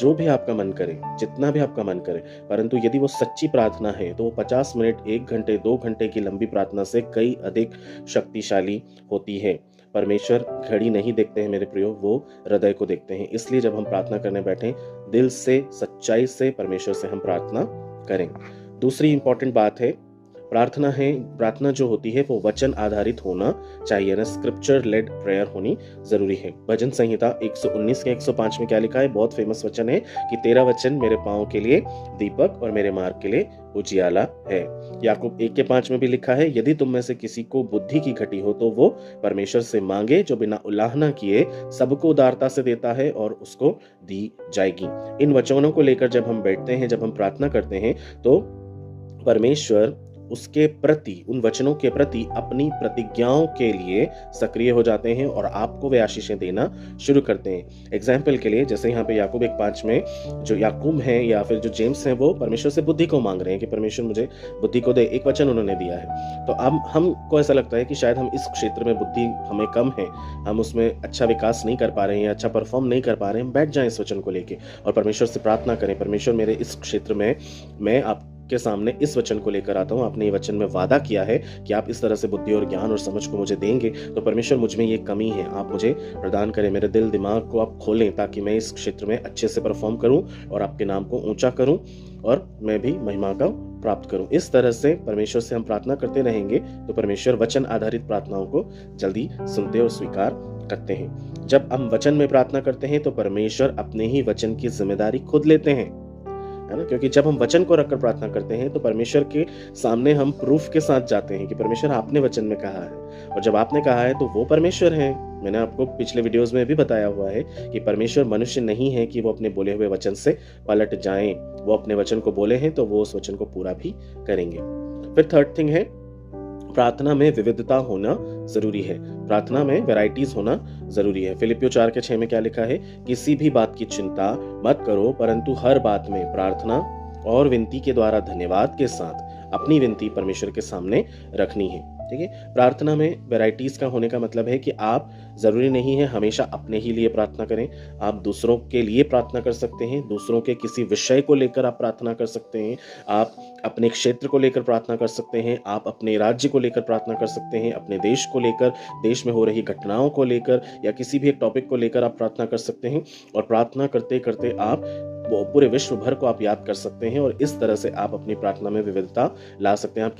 जो भी आपका मन करे, जितना भी आपका मन करे, परंतु यदि वो सच्ची प्रार्थना है तो वो 50 मिनट, 1 घंटे, 2 घंटे की लंबी प्रार्थना से कई अधिक शक्तिशाली होती है। परमेश्वर घड़ी नहीं देखते हैं मेरे प्रियो, वो हृदय को देखते हैं। इसलिए जब हम प्रार्थना करने बैठें, दिल से, सच्चाई से परमेश्वर से हम प्रार्थना करें। दूसरी इंपॉर्टेंट बात है, प्रार्थना जो होती है वो वचन आधारित होना चाहिए ना, स्क्रिप्चर लेड प्रेयर होनी जरूरी है। भजन संहिता 119 के 105 में क्या लिखा है? बहुत फेमस वचन है कि तेरा वचन मेरे पांव के लिए दीपक और मेरे मार्ग के लिए उजियाला है। याकूब 1:5 में भी लिखा है, यदि तुम में से किसी को बुद्धि की घटी हो तो वो परमेश्वर से मांगे, जो बिना उलाहना किए सबको उदारता से देता है और उसको दी जाएगी। इन वचनों को लेकर जब हम बैठते हैं, जब हम प्रार्थना करते हैं, तो परमेश्वर उसके प्रति, उन वचनों के प्रति अपनी प्रतिज्ञाओं के लिए सक्रिय हो जाते हैं और आपको वे आशीषें देना शुरू करते हैं। एग्जाम्पल के लिए, जैसे यहाँ पे याकूब 1:5 में जो याकूब हैं या फिर जो जेम्स हैं, वो परमेश्वर से बुद्धि को मांग रहे हैं कि परमेश्वर मुझे बुद्धि को दे। एक वचन उन्होंने दिया है। तो अब हमको ऐसा लगता है कि शायद हम इस क्षेत्र में बुद्धि हमें कम है, हम उसमें अच्छा विकास नहीं कर पा रहे हैं या अच्छा परफॉर्म नहीं कर पा रहे हैं। हम बैठ जाएं इस वचन को लेके और परमेश्वर से प्रार्थना करें, परमेश्वर मेरे इस क्षेत्र में मैं आप के सामने इस वचन को लेकर आता हूं। आपने ये वचन में वादा किया है कि आप इस तरह से बुद्धि और ज्ञान और समझ को मुझे देंगे, तो परमेश्वर मुझ में ये कमी है, आप मुझे प्रदान करें। मेरे दिल दिमाग को आप खोलें ताकि मैं इस क्षेत्र में अच्छे से परफॉर्म करूं और आपके नाम को ऊंचा करूं और मैं भी महिमा का प्राप्त करूं। इस तरह से परमेश्वर से हम प्रार्थना करते रहेंगे तो परमेश्वर वचन आधारित प्रार्थनाओं को जल्दी सुनते और स्वीकार करते हैं। जब हम वचन में प्रार्थना करते हैं तो परमेश्वर अपने ही वचन की जिम्मेदारी खुद लेते हैं, है ना? क्योंकि जब हम वचन को रखकर प्रार्थना करते हैं तो परमेश्वर के सामने हम प्रूफ के साथ जाते हैं कि परमेश्वर आपने वचन में कहा है, और जब आपने कहा है तो वो परमेश्वर हैं। मैंने आपको पिछले वीडियोस में भी बताया हुआ है कि परमेश्वर मनुष्य नहीं है कि वो अपने बोले हुए वचन से पलट जाएं। वो अपने वचन को बोले हैं तो वो उस वचन को पूरा भी करेंगे। फिर थर्ड थिंग है, प्रार्थना में विविधता होना जरूरी है, प्रार्थना में वैरायटीज होना जरूरी है। फिलिपियो 4:6 में क्या लिखा है? किसी भी बात की चिंता मत करो, परंतु हर बात में प्रार्थना और विनती के द्वारा धन्यवाद के साथ अपनी विनती परमेश्वर के सामने रखनी है। ठीक है, प्रार्थना में वैरायटीज का होने का मतलब है कि आप जरूरी नहीं है हमेशा अपने ही लिए प्रार्थना करें, आप दूसरों के लिए प्रार्थना कर सकते हैं, दूसरों के किसी विषय को लेकर आप प्रार्थना कर सकते हैं, आप अपने क्षेत्र को लेकर प्रार्थना कर सकते हैं, आप अपने राज्य को लेकर प्रार्थना कर सकते हैं, अपने देश को लेकर, देश में हो रही घटनाओं को लेकर या किसी भी एक टॉपिक को लेकर आप प्रार्थना कर सकते हैं। और प्रार्थना करते करते आप पूरे विश्व भर को आप याद कर सकते हैं और इस तरह से आप अपनी प्रार्थना में विविधता ला सकते हैं। आप